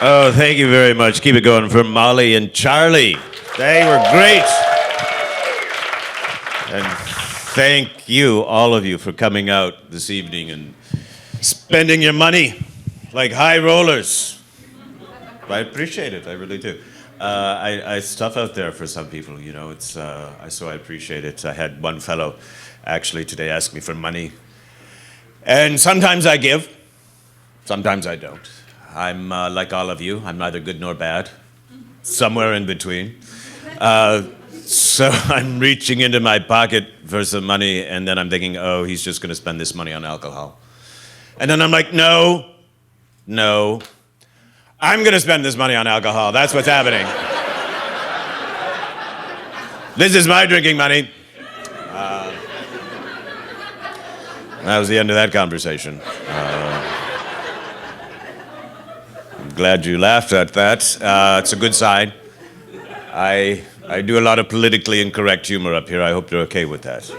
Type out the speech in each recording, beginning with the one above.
Oh, thank you very much. Keep it going for Molly and Charlie. They were great. And thank you, all of you, for coming out this evening and spending your money like high rollers. I appreciate it. I really do. It's tough out there for some people, you know. So I appreciate it. I had one fellow actually today ask me for money. And sometimes I give, sometimes I don't. I'm like all of you. I'm neither good nor bad. Somewhere in between. So I'm reaching into my pocket for some money, and then I'm thinking, oh, he's just going to spend this money on alcohol. And then I'm like, no. I'm going to spend this money on alcohol. That's what's happening. This is my drinking money. That was the end of that conversation. I'm glad you laughed at that. It's a good sign. I do a lot of politically incorrect humor up here. I hope you're okay with that.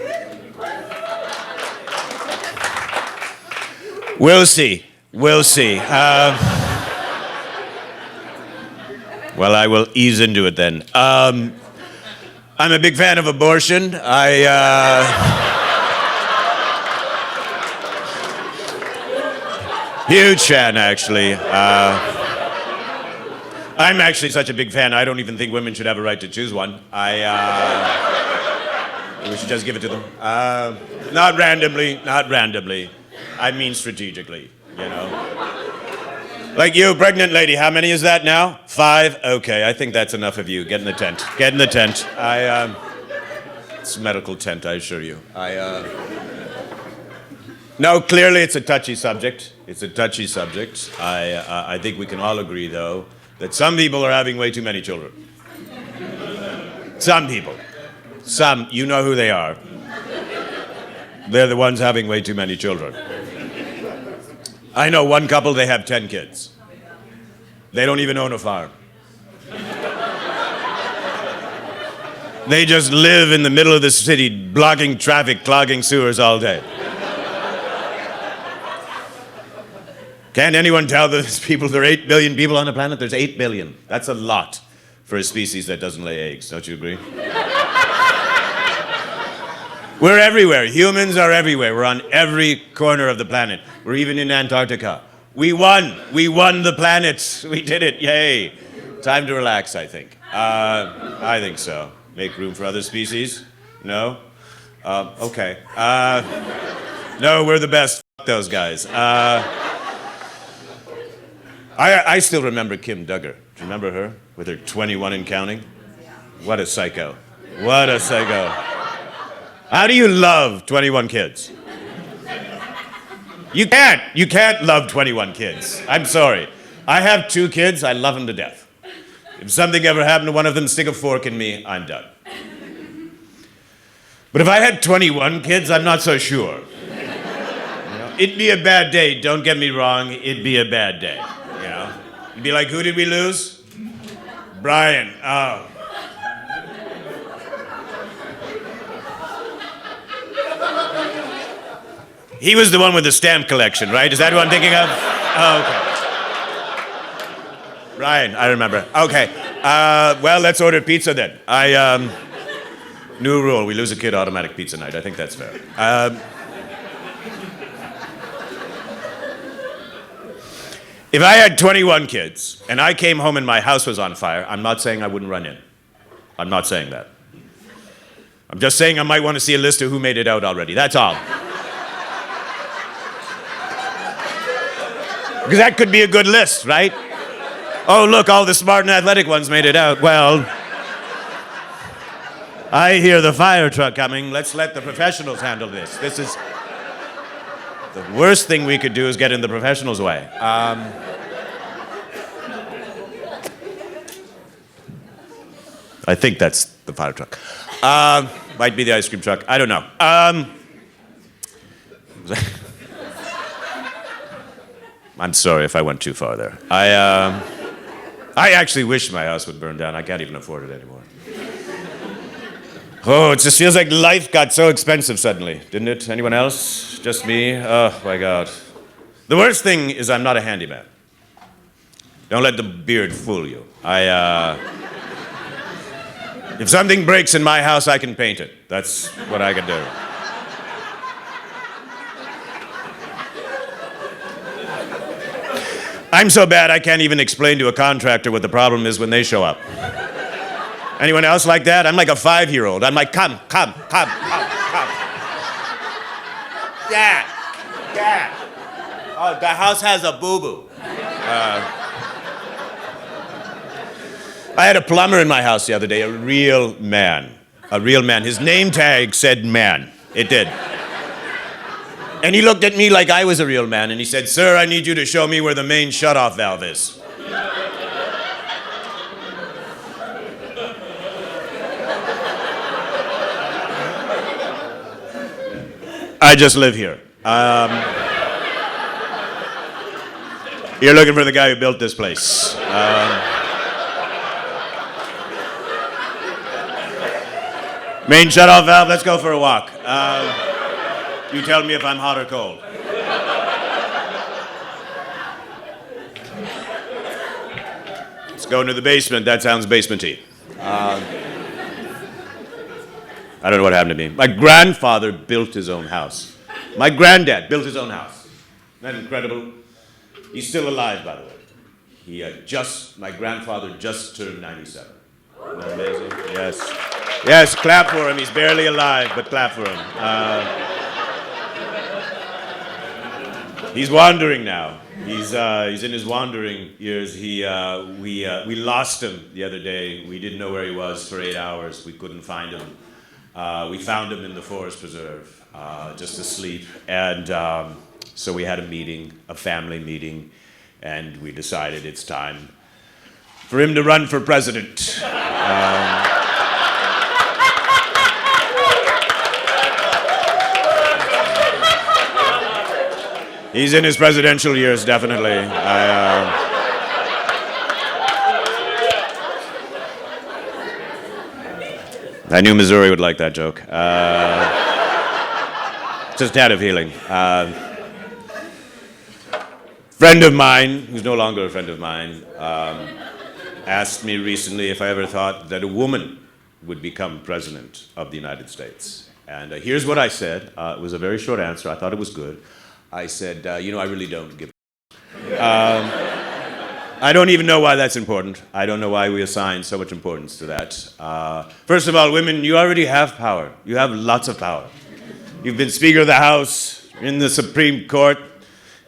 We'll see. Well, I will ease into it then. I'm a big fan of abortion. Huge fan, actually. I'm actually such a big fan, I don't even think women should have a right to choose one. We should just give it to them. Not randomly. I mean strategically, you know. Like you, pregnant lady, how many is that now? 5? Okay, I think that's enough of you. Get in the tent. It's a medical tent, I assure you. No, clearly it's a touchy subject. I think we can all agree, though, that some people are having way too many children. Some people. You know who they are. They're the ones having way too many children. I know one couple, they have 10 kids. They don't even own a farm. They just live in the middle of the city, blocking traffic, clogging sewers all day. Can't anyone tell those people there are 8 billion people on the planet? There's 8 billion. That's a lot for a species that doesn't lay eggs, don't you agree? We're everywhere. Humans are everywhere. We're on every corner of the planet. We're even in Antarctica. We won. We won the planet. We did it. Yay. Time to relax, I think. I think so. Make room for other species? No? Okay. No, we're the best. F*** those guys. I still remember Kim Duggar. Do you remember her? With her 21 and counting? What a psycho. How do you love 21 kids? You can't love 21 kids. I'm sorry. I have 2 kids, I love them to death. If something ever happened to one of them, stick a fork in me, I'm done. But if I had 21 kids, I'm not so sure. You know, it'd be a bad day, don't get me wrong, it'd be a bad day. You know? You'd be like, who did we lose? Brian. Oh. He was the one with the stamp collection, right? Is that who I'm thinking of? Oh, okay. Brian, I remember. Okay. Well, let's order pizza then. New rule, we lose a kid, automatic pizza night. I think that's fair. If I had 21 kids and I came home and my house was on fire, I'm not saying I wouldn't run in. I'm not saying that. I'm just saying I might want to see a list of who made it out already. That's all. Because that could be a good list, right? Oh, look, all the smart and athletic ones made it out. Well, I hear the fire truck coming. Let's let the professionals handle this. This is... The worst thing we could do is get in the professionals' way. I think that's the fire truck. Might be the ice cream truck. I don't know. I'm sorry if I went too far there. I actually wish my house would burn down. I can't even afford it anymore. Oh, it just feels like life got so expensive suddenly, didn't it? Anyone else? Just me? Oh, my God. The worst thing is I'm not a handyman. Don't let the beard fool you. If something breaks in my house, I can paint it. That's what I can do. I'm so bad I can't even explain to a contractor what the problem is when they show up. Anyone else like that? I'm like a 5-year-old. I'm like, come. Dad. Oh, the house has a boo-boo. I had a plumber in my house the other day, a real man. His name tag said man. It did. And he looked at me like I was a real man, and he said, "Sir, I need you to show me where the main shutoff valve is." I just live here. You're looking for the guy who built this place. Main shutoff valve, let's go for a walk. You tell me if I'm hot or cold. Let's go into the basement. That sounds basement-y. I don't know what happened to me. My grandfather built his own house. My granddad built his own house. Isn't that incredible? He's still alive, by the way. My grandfather just turned 97. Isn't that amazing? Yes, clap for him. He's barely alive, but clap for him. He's wandering now. He's in his wandering years. We lost him the other day. We didn't know where he was for 8 hours. We couldn't find him. We found him in the forest preserve, just asleep. And so we had a family meeting, and we decided it's time for him to run for president. He's in his presidential years, definitely. I knew Missouri would like that joke. Just had a feeling. Friend of mine, who's no longer a friend of mine, asked me recently if I ever thought that a woman would become president of the United States. And here's what I said. It was a very short answer. I thought it was good. I said, I really don't give I don't even know why that's important. I don't know why we assign so much importance to that. First of all, women, you already have power. You have lots of power. You've been Speaker of the House, in the Supreme Court,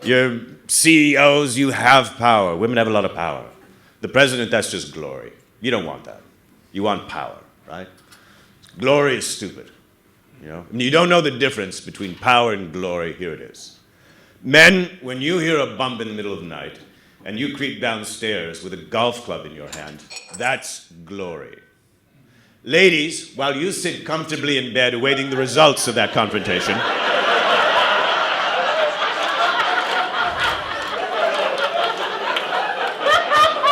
you're CEOs, you have power. Women have a lot of power. The president, that's just glory. You don't want that. You want power, right? Glory is stupid. You don't know the difference between power and glory. Here it is. Men, when you hear a bump in the middle of the night and you creep downstairs with a golf club in your hand, that's glory. Ladies, while you sit comfortably in bed awaiting the results of that confrontation,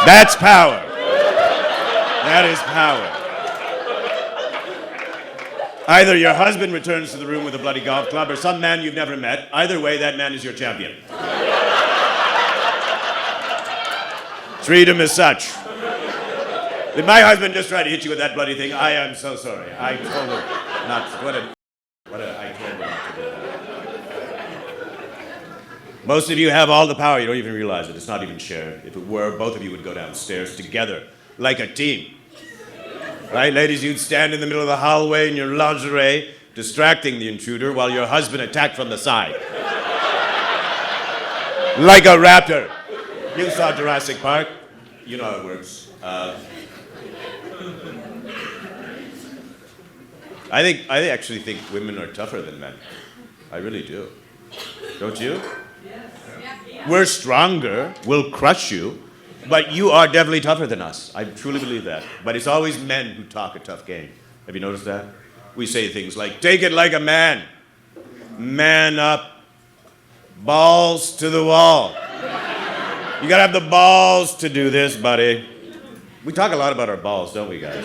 that's power. That is power. Either your husband returns to the room with a bloody golf club or some man you've never met. Either way, that man is your champion. Treat him as such. Did my husband just try to hit you with that bloody thing? I am so sorry. I told him not to. I told him not to do that. Most of you have all the power. You don't even realize it. It's not even shared. If it were, both of you would go downstairs together like a team. Right, ladies, you'd stand in the middle of the hallway in your lingerie, distracting the intruder while your husband attacked from the side. Like a raptor. You saw Jurassic Park. You know how it works. I actually think women are tougher than men. I really do. Don't you? Yes. We're stronger. We'll crush you. But you are definitely tougher than us. I truly believe that. But it's always men who talk a tough game. Have you noticed that? We say things like, take it like a man. Man up. Balls to the wall. You gotta have the balls to do this, buddy. We talk a lot about our balls, don't we, guys?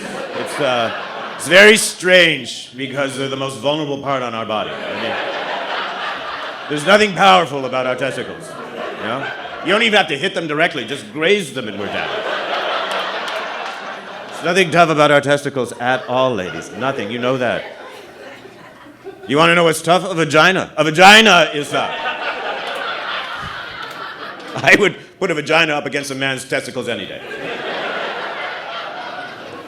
It's very strange because they're the most vulnerable part on our body. There's nothing powerful about our testicles. You don't even have to hit them directly. Just graze them and we're down. There's nothing tough about our testicles at all, ladies. Nothing. You know that. You want to know what's tough? A vagina. A vagina is tough. I would put a vagina up against a man's testicles any day.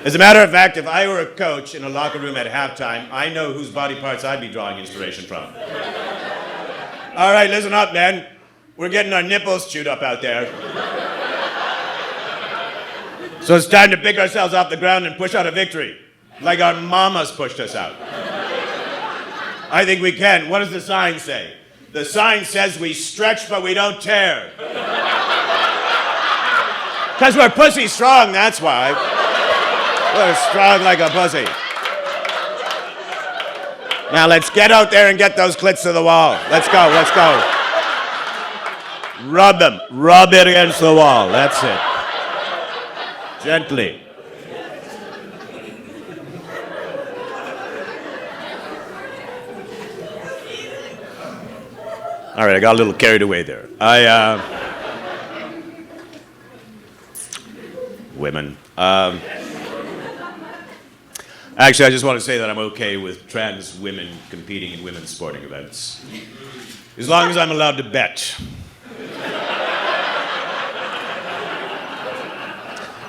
As a matter of fact, if I were a coach in a locker room at halftime, I know whose body parts I'd be drawing inspiration from. All right, listen up, men. We're getting our nipples chewed up out there. So it's time to pick ourselves off the ground and push out a victory, like our mamas pushed us out. I think we can. What does the sign say? The sign says we stretch, but we don't tear. Because we're pussy strong, that's why. We're strong like a pussy. Now let's get out there and get those clits to the wall. Let's go, let's go. Rub them. Rub it against the wall. That's it. Gently. All right, I got a little carried away there. Women. Actually, I just want to say that I'm okay with trans women competing in women's sporting events. As long as I'm allowed to bet.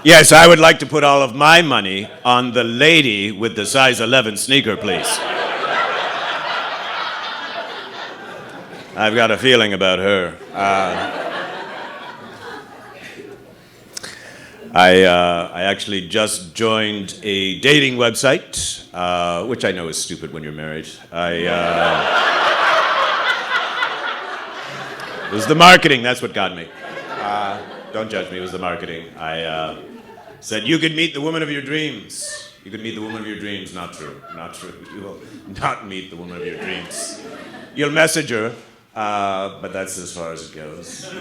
Yes, I would like to put all of my money on the lady with the size 11 sneaker, please. I've got a feeling about her. I actually just joined a dating website, which I know is stupid when you're married. It was the marketing, that's what got me. Don't judge me, it was the marketing. I said, you could meet the woman of your dreams. You could meet the woman of your dreams. Not true, not true. You will not meet the woman of your dreams. You'll message her, but that's as far as it goes.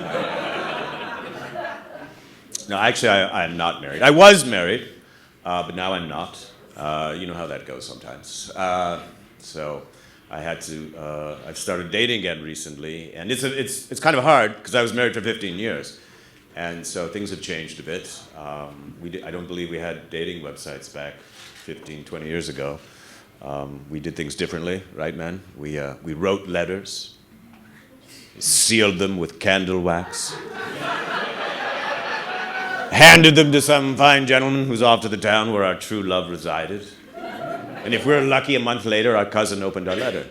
No, actually, I'm not married. I was married, but now I'm not. You know how that goes sometimes. So I had to. I've started dating again recently, and it's kind of hard because I was married for 15 years, and so things have changed a bit. I don't believe we had dating websites back 15, 20 years ago. We did things differently, right, man? We wrote letters, sealed them with candle wax. Handed them to some fine gentleman who's off to the town where our true love resided. And if we're lucky, a month later, our cousin opened our letter.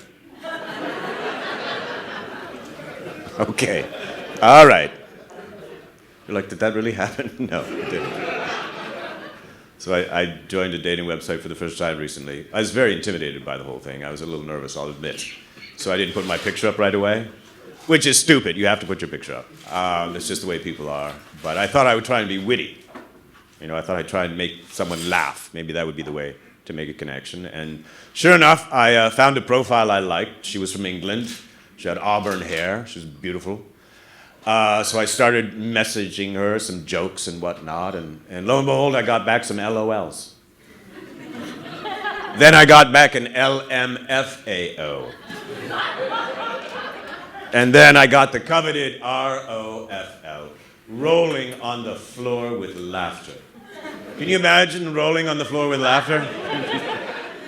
Okay. All right. You're like, did that really happen? No, it didn't. So I joined a dating website for the first time recently. I was very intimidated by the whole thing. I was a little nervous, I'll admit. So I didn't put my picture up right away. Which is stupid. You have to put your picture up. That's just the way people are. But I thought I would try and be witty. You know, I thought I'd try and make someone laugh. Maybe that would be the way to make a connection. And sure enough, I found a profile I liked. She was from England. She had auburn hair. She was beautiful. So I started messaging her some jokes and whatnot. And lo and behold, I got back some LOLs. Then I got back an LMFAO. And then I got the coveted ROFL, rolling on the floor with laughter. Can you imagine rolling on the floor with laughter?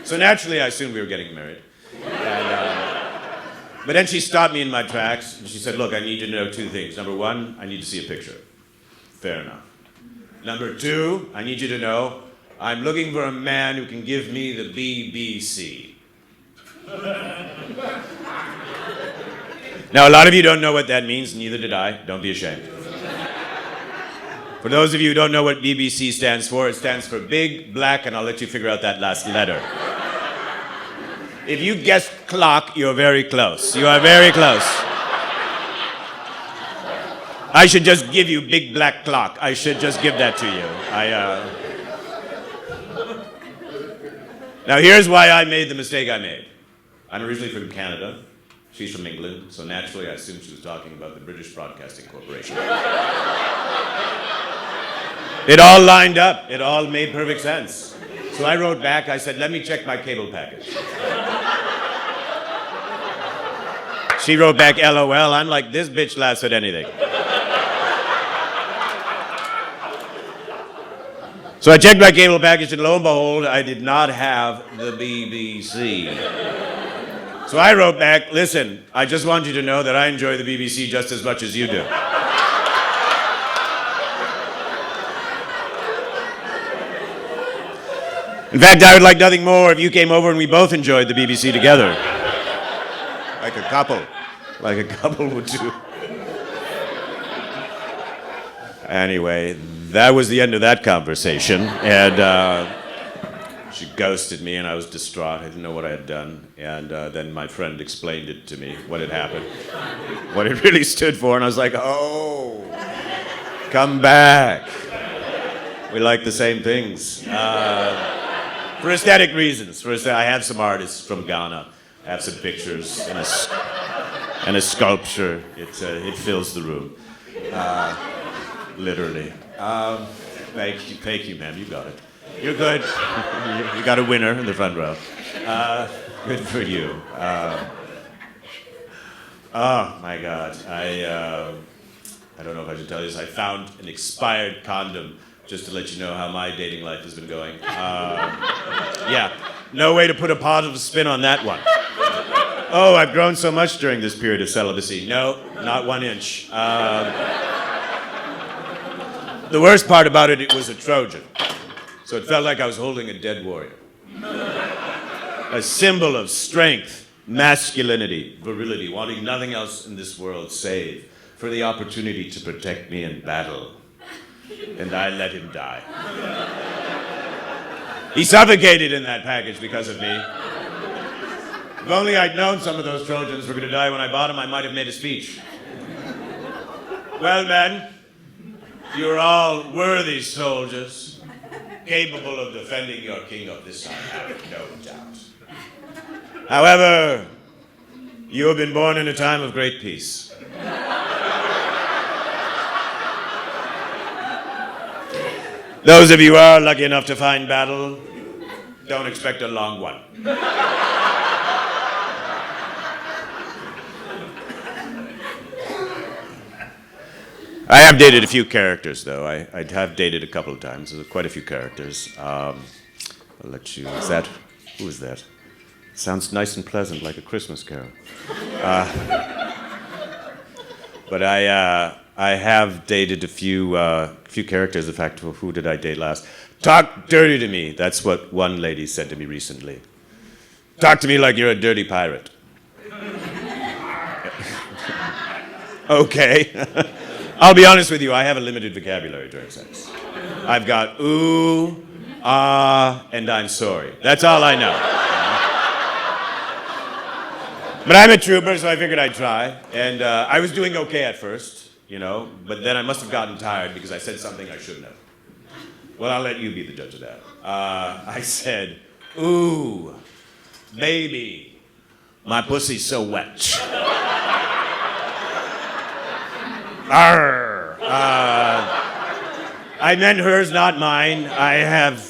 So naturally, I assumed we were getting married. But then she stopped me in my tracks, and she said, look, I need you to know two things. Number one, I need to see a picture. Fair enough. Number two, I need you to know I'm looking for a man who can give me the BBC. Now, a lot of you don't know what that means, neither did I. Don't be ashamed. For those of you who don't know what BBC stands for, it stands for Big Black, and I'll let you figure out that last letter. If you guessed clock, you're very close. You are very close. I should just give you Big Black Clock. I should just give that to you. Now, here's why I made the mistake I made. I'm originally from Canada. She's from England, so naturally I assumed she was talking about the British Broadcasting Corporation. It all lined up. It all made perfect sense. So I wrote back, I said, let me check my cable package. She wrote back, LOL. I'm like, this bitch laughs at anything. So I checked my cable package, and lo and behold, I did not have the BBC. So I wrote back, listen, I just want you to know that I enjoy the BBC just as much as you do. In fact, I would like nothing more if you came over and we both enjoyed the BBC together. Like a couple. Like a couple would do. Anyway, that was the end of that conversation. And she ghosted me, and I was distraught. I didn't know what I had done. And then my friend explained it to me, what had happened, what it really stood for. And I was like, oh, come back. We like the same things. For aesthetic reasons. I have some artists from Ghana. I have some pictures and a sculpture. It fills the room. Literally. Thank you, ma'am. You got it. You're good. You got a winner in the front row. Good for you. Oh my God. I don't know if I should tell you this. I found an expired condom just to let you know how my dating life has been going. Yeah, no way to put a positive spin on that one. Oh, I've grown so much during this period of celibacy. No, not 1 inch. The worst part about it was a Trojan. So it felt like I was holding a dead warrior. A symbol of strength, masculinity, virility, wanting nothing else in this world save for the opportunity to protect me in battle. And I let him die. He suffocated in that package because of me. If only I'd known some of those Trojans were going to die when I bought them, I might have made a speech. Well, men, you're all worthy soldiers, capable of defending your king of this, I have no doubt. However, you have been born in a time of great peace. Those of you who are lucky enough to find battle, don't expect a long one. I have dated a few characters, though. I have dated a couple of times. There's quite a few characters. I'll let you. Who is that? Sounds nice and pleasant, like a Christmas carol. But I have dated a few characters. In fact, who did I date last? Talk dirty to me. That's what one lady said to me recently. Talk to me like you're a dirty pirate. Okay. I'll be honest with you, I have a limited vocabulary during sex. I've got ooh, ah, and I'm sorry. That's all I know. But I'm a trooper, so I figured I'd try. And I was doing okay at first, but then I must have gotten tired because I said something I shouldn't have. Well, I'll let you be the judge of that. I said, ooh, baby, my pussy's so wet. Arr. I meant hers, not mine. I have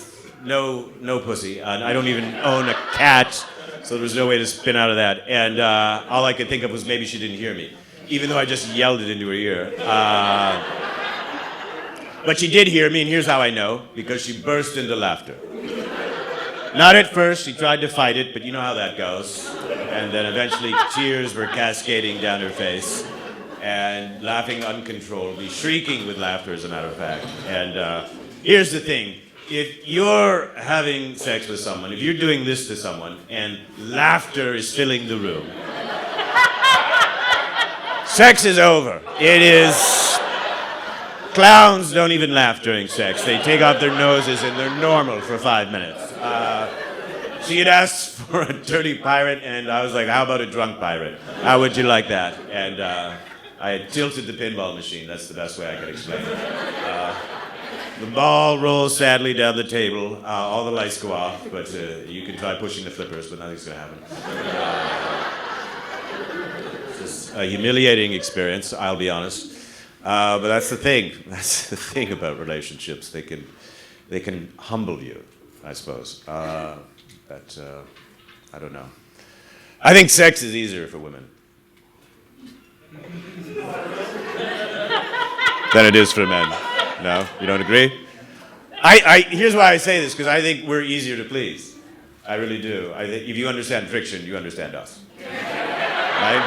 no pussy, and I don't even own a cat, so there was no way to spin out of that. And all I could think of was maybe she didn't hear me, even though I just yelled it into her ear. But she did hear me, and here's how I know, because she burst into laughter. Not at first, she tried to fight it, but you know how that goes. And then eventually tears were cascading down her face, and laughing uncontrollably, shrieking with laughter, as a matter of fact. And here's the thing. If you're having sex with someone, if you're doing this to someone, and laughter is filling the room, sex is over. It is... Clowns don't even laugh during sex. They take off their noses and they're normal for 5 minutes. She had asked for a dirty pirate, and I was like, how about a drunk pirate? How would you like that? And I had tilted the pinball machine. That's the best way I could explain it. The ball rolls sadly down the table. All the lights go off, but you can try pushing the flippers, but nothing's going to happen. It's just a humiliating experience, I'll be honest. But that's the thing. That's the thing about relationships. They can humble you, I suppose. But I don't know. I think sex is easier for women than it is for men. No, you don't agree? Here's why I say this, because I think we're easier to please. I really do. I think if you understand friction, you understand us. Right?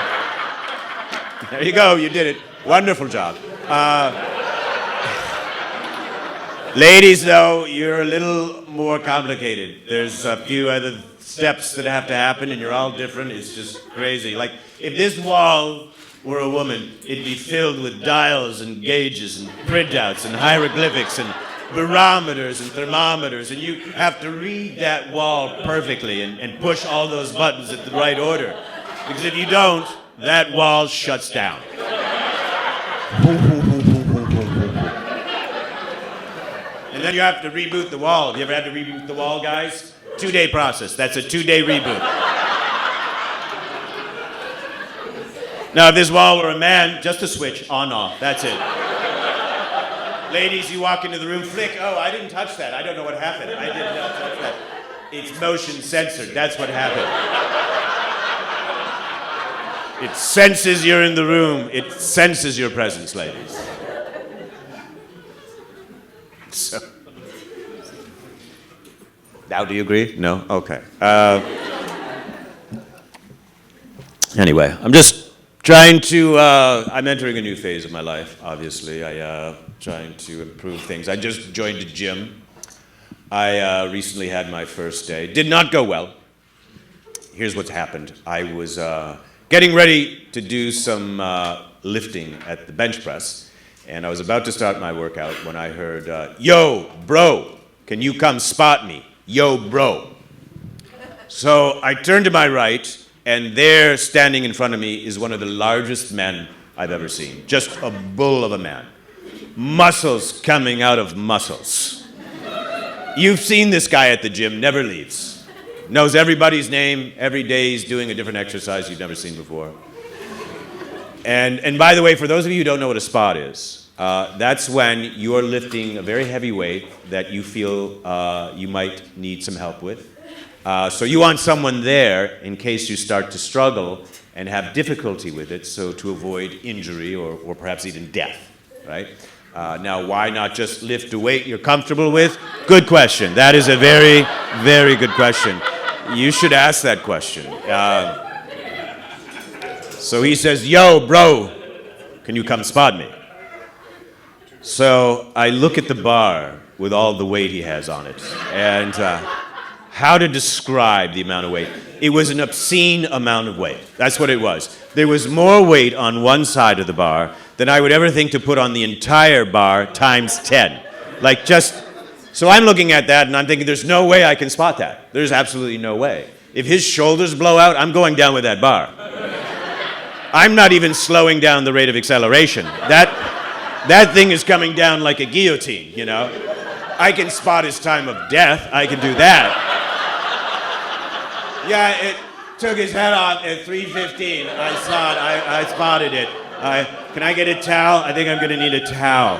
There you go. You did it. Wonderful job. Ladies, though, you're a little more complicated. There's a few other steps that have to happen, and you're all different. It's just crazy. Like, if this wall were a woman, it'd be filled with dials and gauges and printouts and hieroglyphics and barometers and thermometers, and you have to read that wall perfectly and push all those buttons at the right order. Because if you don't, that wall shuts down. And then you have to reboot the wall. Have you ever had to reboot the wall, guys? 2-day process. That's a 2-day reboot. Now, if this wall were a man, just a switch, on, off. That's it. Ladies, you walk into the room, flick. Oh, I didn't touch that. I don't know what happened. I did not touch that. It's motion censored. That's what happened. It senses you're in the room. It senses your presence, ladies. So, now, do you agree? No? Okay. Anyway, I'm just trying to, I'm entering a new phase of my life, obviously. Trying to improve things. I just joined a gym. I recently had my first day. Did not go well. Here's what's happened. I was getting ready to do some lifting at the bench press, and I was about to start my workout when I heard, "Yo, bro, can you come spot me? Yo, bro." So I turned to my right, and there, standing in front of me, is one of the largest men I've ever seen. Just a bull of a man. Muscles coming out of muscles. You've seen this guy at the gym, never leaves. Knows everybody's name, every day he's doing a different exercise you've never seen before. And by the way, for those of you who don't know what a spot is, that's when you're lifting a very heavy weight that you feel you might need some help with. So you want someone there in case you start to struggle and have difficulty with it, so to avoid injury or perhaps even death, right? Now, why not just lift a weight you're comfortable with? Good question. That is a very, very good question. You should ask that question. So he says, "Yo, bro, can you come spot me?" So I look at the bar with all the weight he has on it, and how to describe the amount of weight. It was an obscene amount of weight. That's what it was. There was more weight on one side of the bar than I would ever think to put on the entire bar times 10. Like just, so I'm looking at that and I'm thinking there's no way I can spot that. There's absolutely no way. If his shoulders blow out, I'm going down with that bar. I'm not even slowing down the rate of acceleration. That thing is coming down like a guillotine, you know? I can spot his time of death. I can do that. Yeah, it took his head off at 3:15. I saw it. I spotted it. Can I get a towel? I think I'm going to need a towel.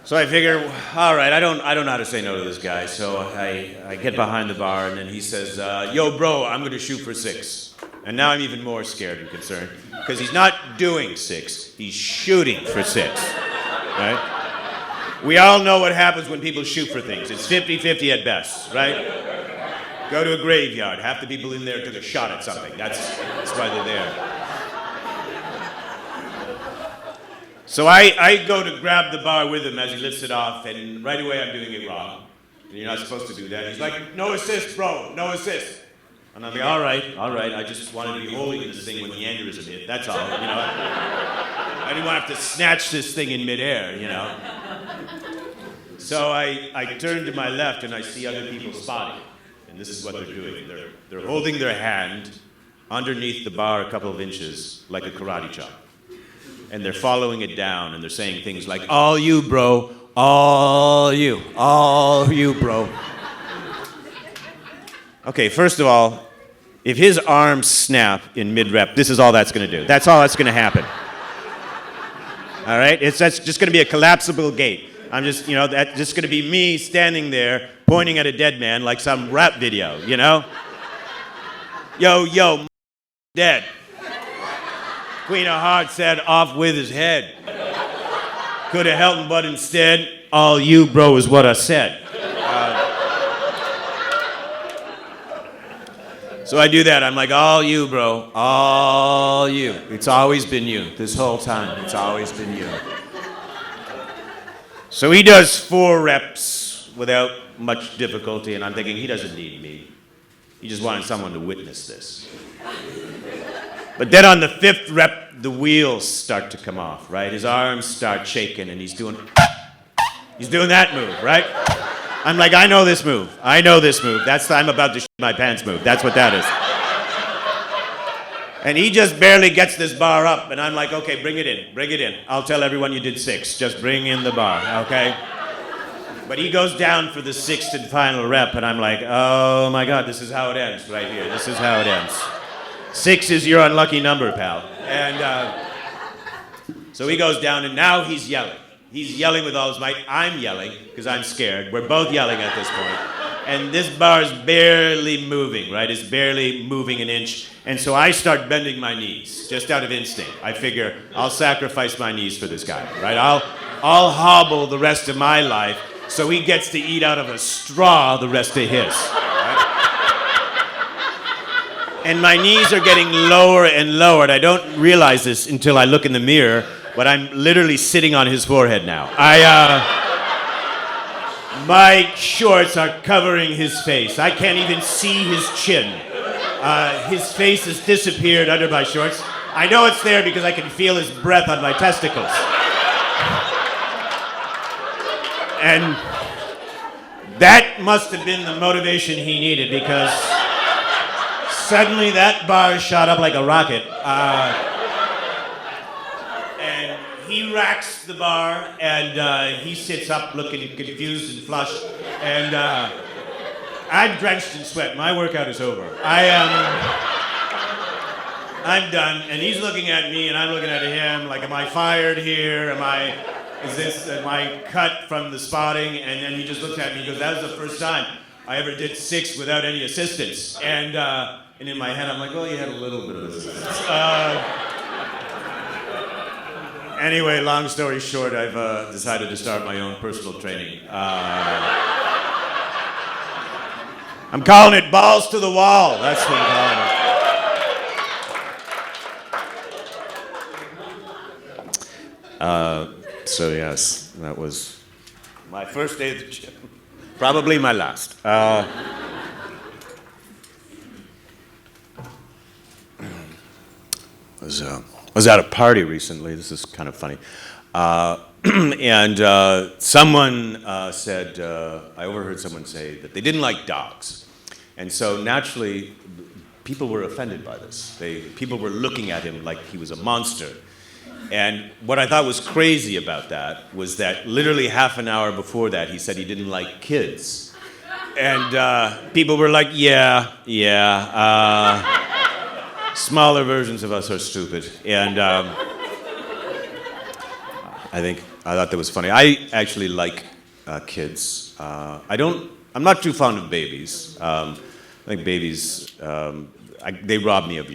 So I figure, all right, I don't know how to say no to this guy. So I get behind the bar, and then he says, "Yo, bro, I'm going to shoot for 6." And now I'm even more scared and concerned because he's not doing 6. He's shooting for 6. Right? We all know what happens when people shoot for things. It's 50-50 at best, right? Go to a graveyard. Half the people in there took a shot at something. That's why they're there. So I go to grab the bar with him as he lifts it off, and right away I'm doing it wrong. And you're not supposed to do that. He's like, "No assist, bro, no assist." And I'm like, all right, I just wanted to be holding this thing when the aneurysm hit, that's all, you know. I didn't want to have to snatch this thing in midair, you know. So I turn to my left and I see other people spotting. And this is what they're doing. They're holding their hand underneath the bar a couple of inches, like a karate chop. And they're following it down and they're saying things like, "All you, bro, all you, bro." Okay, first of all, if his arms snap in mid-rep, this is all that's going to do. That's all that's going to happen. All right? That's just going to be a collapsible gate. I'm just, you know, that's just going to be me standing there pointing at a dead man like some rap video, you know? Yo, dead. Queen of Hearts said, "Off with his head." Could have helped him, but instead, all you, bro, is what I said. So I do that. I'm like, all you, bro. All you. It's always been you. This whole time, it's always been you. So he does 4 reps without much difficulty, and I'm thinking, he doesn't need me. He just wanted someone to witness this. But then on the 5th rep, the wheels start to come off, right? His arms start shaking, and he's doing that move, right? I'm like, I know this move. I know this move. That's the I'm about to shit my pants move. That's what that is. And he just barely gets this bar up, and I'm like, okay, bring it in. Bring it in. I'll tell everyone you did 6. Just bring in the bar, okay? But he goes down for the 6th and final rep, and I'm like, oh my God, this is how it ends right here. This is how it ends. 6 is your unlucky number, pal. And so he goes down, and now he's yelling. He's yelling with all his might. I'm yelling because I'm scared. We're both yelling at this point. And this bar is barely moving, right? It's barely moving an inch. And so I start bending my knees, just out of instinct. I figure I'll sacrifice my knees for this guy, right? I'll hobble the rest of my life so he gets to eat out of a straw the rest of his. Right? And my knees are getting lower and lower. And I don't realize this until I look in the mirror, but I'm literally sitting on his forehead now. My shorts are covering his face. I can't even see his chin. His face has disappeared under my shorts. I know it's there because I can feel his breath on my testicles. And that must have been the motivation he needed, because suddenly that bar shot up like a rocket. And he racks the bar, and he sits up looking confused and flushed. And I'm drenched in sweat. My workout is over. I'm done. And he's looking at me, and I'm looking at him like, am I fired here? Am I cut from the spotting? And then he just looks at me and goes, that was the first time I ever did 6 without any assistance. And in my head, I'm like, well, you had a little bit of assistance. Anyway, long story short, I've decided to start my own personal training. I'm calling it balls to the wall. That's what I'm calling it. So yes, that was my first day at the gym. Probably my last. Was at a party recently. This is kind of funny. And someone said, I overheard someone say that they didn't like dogs. And so naturally, people were offended by this. People were looking at him like he was a monster. And what I thought was crazy about that was that literally half an hour before that, he said he didn't like kids. And people were like, yeah. Smaller versions of us are stupid. And I thought that was funny. I actually like kids. I'm not too fond of babies. I think babies, they rob me of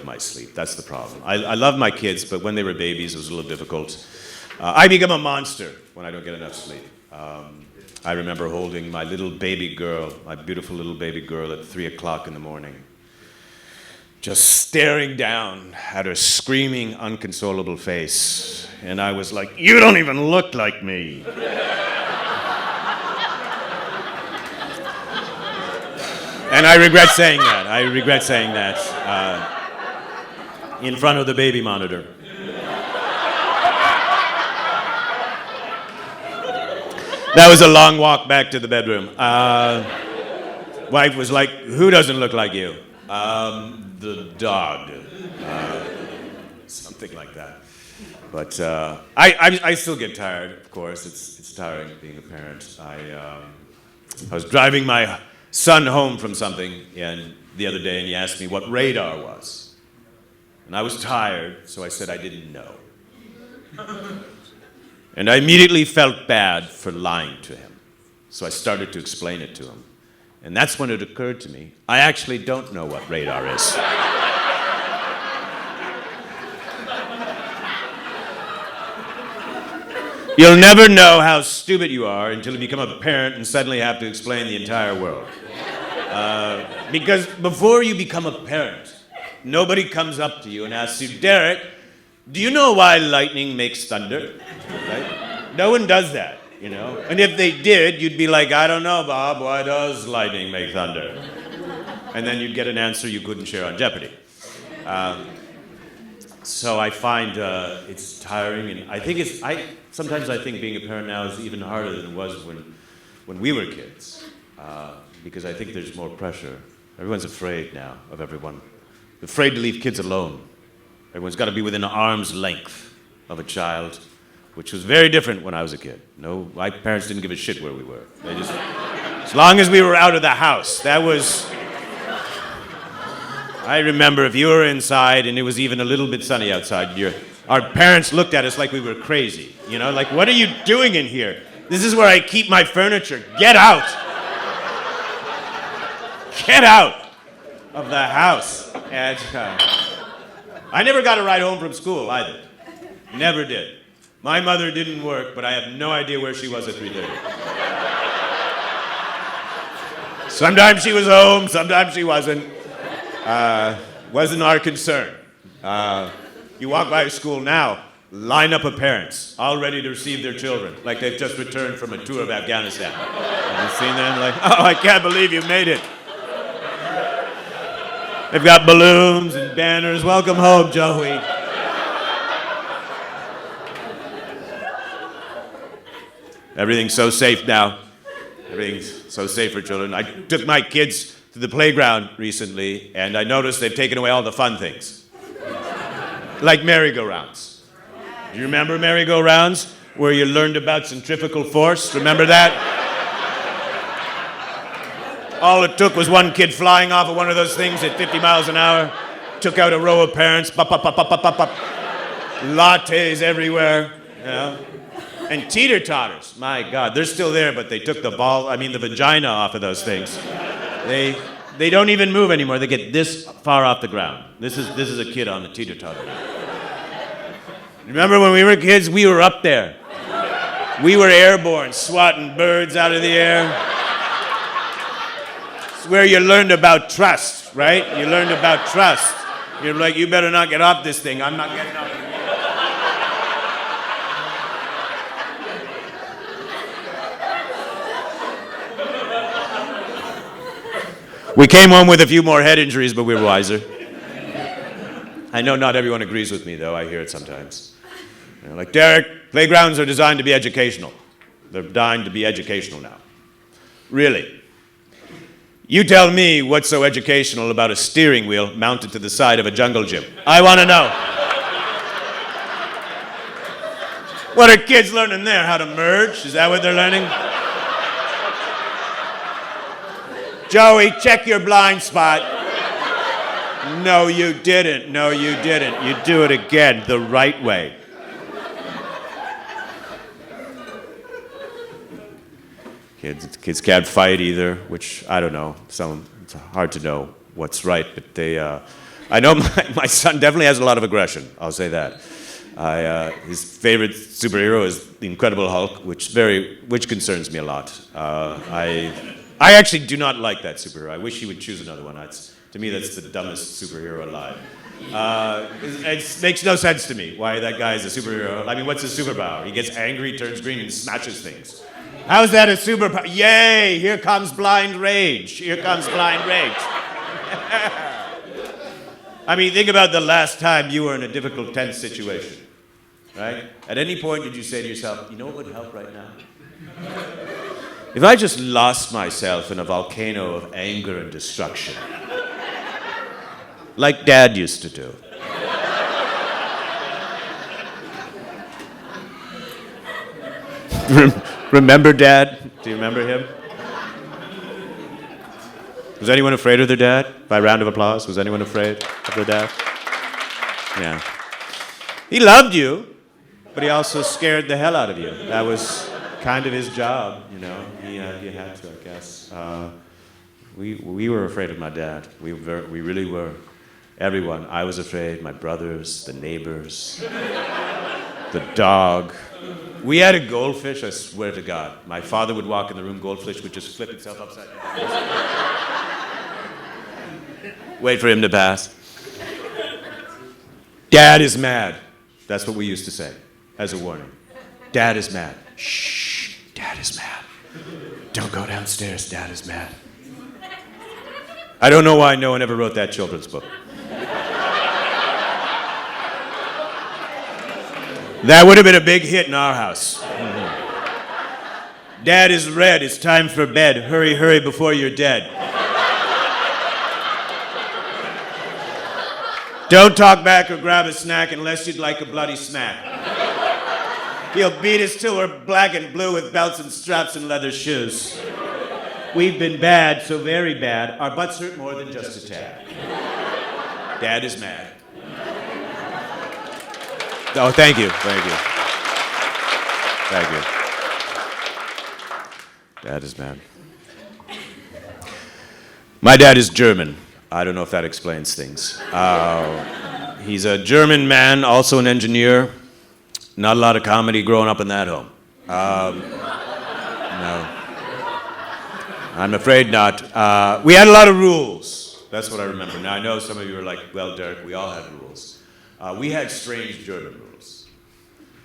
my sleep. That's the problem. I love my kids, but when they were babies, it was a little difficult. I become a monster when I don't get enough sleep. I remember holding my little baby girl, my beautiful little baby girl, at 3 o'clock in the morning, just staring down at her screaming, unconsolable face. And I was like, you don't even look like me. And I regret saying that. In front of the baby monitor. That was a long walk back to the bedroom. Wife was like, who doesn't look like you? The dog. Something like that. But I still get tired, of course. It's tiring being a parent. I was driving my son home from something the other day, and he asked me what radar was. And I was tired, so I said I didn't know. And I immediately felt bad for lying to him. So I started to explain it to him. And that's when it occurred to me, I actually don't know what radar is. You'll never know how stupid you are until you become a parent and suddenly have to explain the entire world. Because before you become a parent, nobody comes up to you and asks you, Derick, do you know why lightning makes thunder? Right? No one does that, you know? And if they did, you'd be like, I don't know, Bob, why does lightning make thunder? And then you'd get an answer you couldn't share on Jeopardy. So I find it's tiring, and I think sometimes I think being a parent now is even harder than it was when we were kids, because I think there's more pressure. Everyone's afraid now of everyone. Afraid to leave kids alone. Everyone's got to be within arm's length of a child, which was very different when I was a kid. No, my parents didn't give a shit where we were. They just, as long as we were out of the house, that was. I remember if you were inside and it was even a little bit sunny outside, our parents looked at us like we were crazy. You know, like, what are you doing in here? This is where I keep my furniture. Get out. Get out of the house. And I never got a ride home from school either. Never did. My mother didn't work, but I have no idea where she was at 3:30. Sometimes she was home, sometimes she wasn't. Wasn't our concern. You walk by a school now, line up of parents, all ready to receive their children, like they've just returned from a tour of Afghanistan. Have you seen them? Like, oh, I can't believe you made it. They've got balloons and banners. Welcome home, Joey. Everything's so safe now. Everything's so safe for children. I took my kids to the playground recently, and I noticed they've taken away all the fun things. Like merry-go-rounds. You remember merry-go-rounds? Where you learned about centrifugal force? Remember that? All it took was one kid flying off of one of those things at 50 miles an hour, took out a row of parents, pop, pop, pop, pop, pop, pop, pop. Lattes everywhere, you know? And teeter-totters, my God, they're still there, but they took the vagina off of those things. They don't even move anymore. They get this far off the ground. This is a kid on the teeter-totter. Remember when we were kids, we were up there. We were airborne, swatting birds out of the air. It's where you learned about trust, right? You learned about trust. You're like, you better not get off this thing. I'm not getting off it. We came home with a few more head injuries, but we were wiser. I know not everyone agrees with me, though. I hear it sometimes. You know, like, Derick, playgrounds are designed to be educational. They're designed to be educational now. Really. You tell me what's so educational about a steering wheel mounted to the side of a jungle gym. I want to know. What are kids learning there? How to merge? Is that what they're learning? Joey, check your blind spot. No, you didn't. No, you didn't. You do it again the right way. Kids can't fight either, which I don't know. It's hard to know what's right, but I know my son definitely has a lot of aggression. I'll say that. His favorite superhero is the Incredible Hulk, which concerns me a lot. I actually do not like that superhero. I wish he would choose another one. To me, that's the dumbest superhero alive. It makes no sense to me why that guy is a superhero. I mean, what's his superpower? He gets angry, turns green, and smashes things. How's that a superpower? Yay, here comes blind rage. Here comes blind rage. I mean, think about the last time you were in a difficult, tense situation, right? At any point did you say to yourself, you know what would help right now? If I just lost myself in a volcano of anger and destruction, like Dad used to do. Remember Dad? Do you remember him? Was anyone afraid of their dad? By round of applause, was anyone afraid of their dad? Yeah. He loved you, but he also scared the hell out of you. That was kind of his job, you know. He had to, I guess. We were afraid of my dad. We really were. Everyone. I was afraid. My brothers, the neighbors, the dog. We had a goldfish, I swear to God. My father would walk in the room, goldfish would just flip itself upside down. Wait for him to pass. Dad is mad. That's what we used to say as a warning. Dad is mad. Shh, Dad is mad. Don't go downstairs, Dad is mad. I don't know why no one ever wrote that children's book. That would have been a big hit in our house. Dad is red, it's time for bed. Hurry, hurry before you're dead. Don't talk back or grab a snack unless you'd like a bloody smack. He'll beat us till we're black and blue with belts and straps and leather shoes. We've been bad, so very bad, our butts hurt more than just a tad. Dad is mad. Oh, thank you. Dad is mad. My dad is German. I don't know if that explains things. He's a German man, also an engineer. Not a lot of comedy growing up in that home. No. I'm afraid not. We had a lot of rules. That's what I remember. Now, I know some of you are like, well, Derick, we all had rules. We had strange German rules.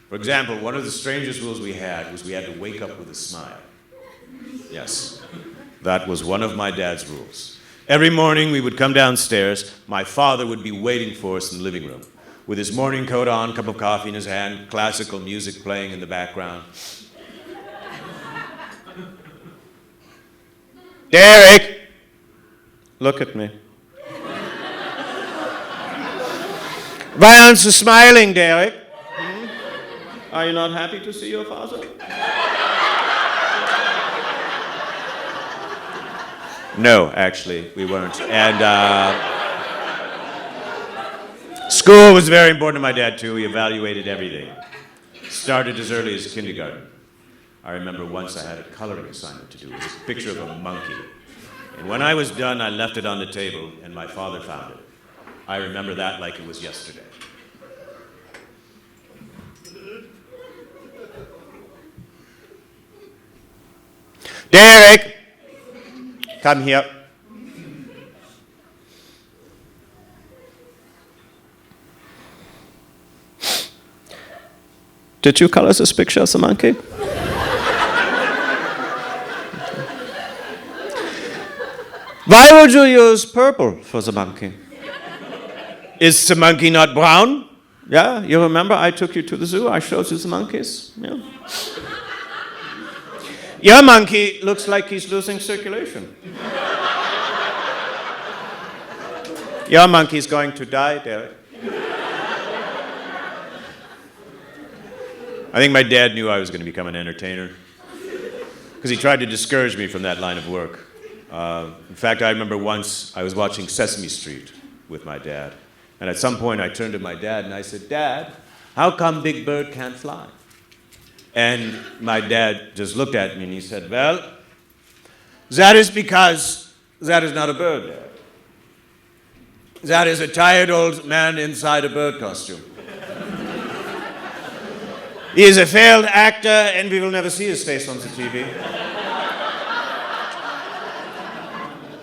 For example, one of the strangest rules we had was we had to wake up with a smile. Yes, that was one of my dad's rules. Every morning we would come downstairs. My father would be waiting for us in the living room with his morning coat on, cup of coffee in his hand, classical music playing in the background. Derick, look at me. Why aren't you smiling, Derick? Are you not happy to see your father? No, actually, we weren't. And school was very important to my dad, too. He evaluated everything. Started as early as kindergarten. I remember once I had a coloring assignment to do. It was a picture of a monkey. And when I was done, I left it on the table, and my father found it. I remember that like it was yesterday. Derick, come here. Did you color this picture as a monkey? Why would you use purple for the monkey? Is the monkey not brown? Yeah, you remember I took you to the zoo, I showed you the monkeys? Yeah. Your monkey looks like he's losing circulation. Your monkey's going to die, Derick. I think my dad knew I was going to become an entertainer because he tried to discourage me from that line of work. In fact, I remember once I was watching Sesame Street with my dad, and at some point I turned to my dad and I said, "Dad, how come Big Bird can't fly?" And my dad just looked at me and he said, "Well, that is because that is not a bird, Dad. That is a tired old man inside a bird costume. He is a failed actor and we will never see his face on the TV."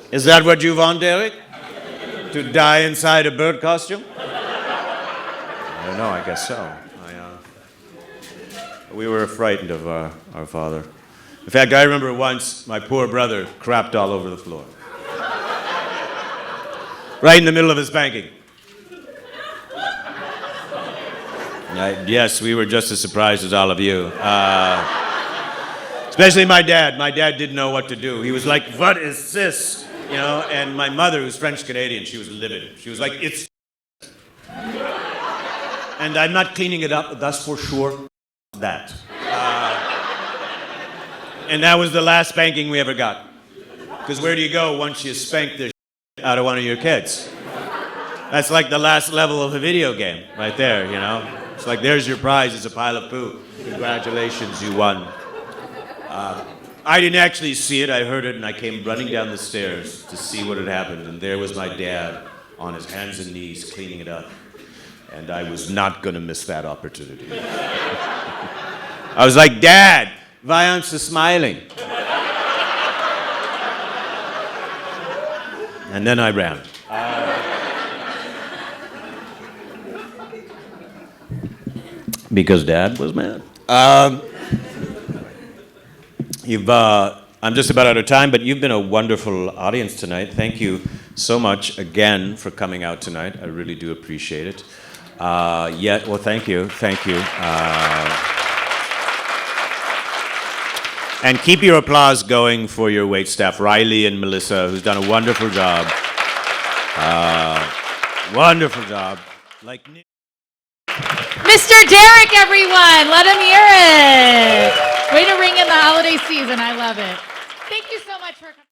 Is that what you want, Derick? To die inside a bird costume? I don't know, I guess so. We were frightened of our father. In fact, I remember once my poor brother crapped all over the floor. Right in the middle of his spanking. Yes, we were just as surprised as all of you. Especially my dad. My dad didn't know what to do. He was like, "What is this?" You know, and my mother, who's French-Canadian, she was livid. She was like, "It's..." And I'm not cleaning it up, but that's for sure that. And that was the last spanking we ever got. Because where do you go once you spank the out of one of your kids? That's like the last level of a video game, right there, you know? It's like, there's your prize, it's a pile of poo. Congratulations, you won. I didn't actually see it, I heard it, and I came running down the stairs to see what had happened, and there was my dad on his hands and knees cleaning it up. And I was not going to miss that opportunity. I was like, Dad, why aren't you smiling? And then I ran. Because Dad was mad. I'm just about out of time, but you've been a wonderful audience tonight. Thank you so much again for coming out tonight. I really do appreciate it. Well, thank you. And keep your applause going for your wait staff, Riley and Melissa, who's done a wonderful job. Wonderful job. Like Mr. Derick, everyone, let him hear it. Way to ring in the holiday season. I love it. Thank you so much for coming.